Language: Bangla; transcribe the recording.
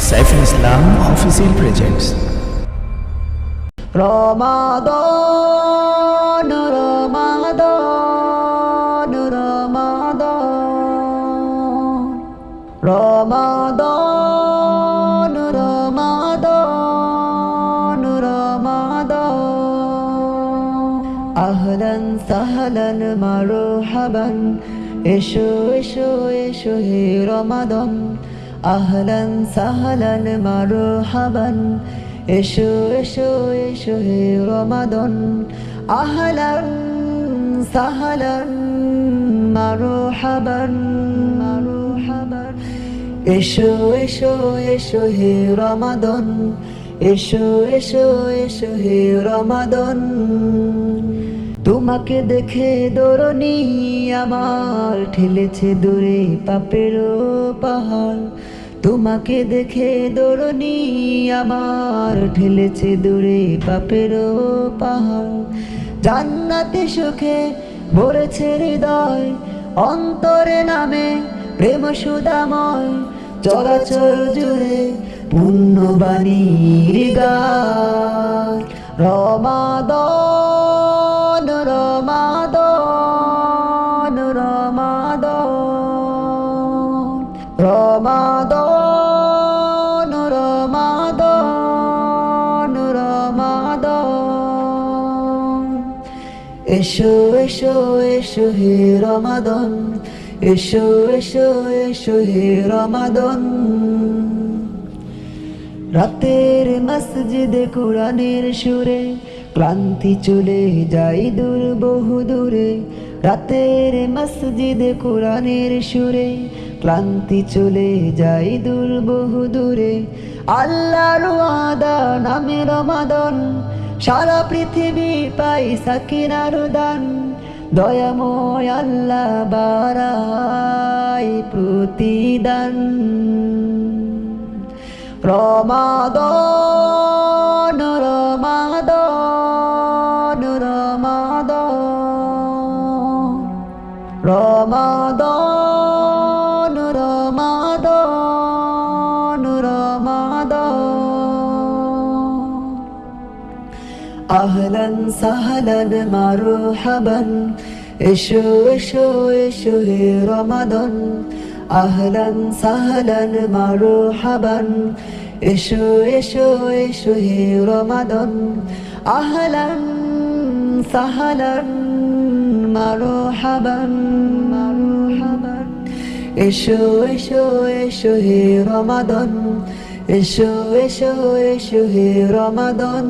সাইফুল ইসলাম অফিসিয়াল প্রেজেন্টস রমাদান রমাদান রমাদান রমাদান রমাদান রমাদান আহলান সাহলান মারহাবান এসো এসো এসো হে রমাদান আহলান সাহলান মারহাবান এসো এসো এসো হে রমাদান আহলান সাহলান মারহাবান মারহাবান এসো এসো এসো হে রমাদান এসো এসো এসো হে রমাদান তোমাকে দেখে দরুনি আমার ঠেলেছে দূরে পাপের পাহাড় তোমাকে দেখে দরুনি আমার ঠেলেছে দূরে পাপের পাহাড় জান্নাতে সুখে ভরেছে হৃদয় অন্তরে নামে প্রেম সুধাময় চলাচল জুড়ে পুণ্যবাণীর গায় রমাদান রমাদান রমাদান রমাদান রমাদান রমাদান এসো এসো এসো হে রমাদান এসো এসো এসো হে রমাদান রাতের মসজিদে কোরআনের সুরে ক্লান্তি চলে যায় দূর বহু দূরে রাতের মসজিদে কোরআনের সুরে ক্লান্তি চলে যায় দূর বহু দূরে আল্লাহর ওয়াদা নামে রমাদান সারা পৃথিবী পাই সাকিনার দান দয়াময় আল্লাহ বারাই প্রতিদান রমাদান রমাদান রমাদান রমাদান রমাদান রমাদান আহলান সাহলান মারহাবান এসো এসো এসো হে রমাদান আহলান সাহলান মারহাবান এসো এসো এসো হে রমাদান আহলান সাহলান মারহাবান মারহাবান এসো এসো এসো হে রমাদান এসো এসো এসো হে রমাদান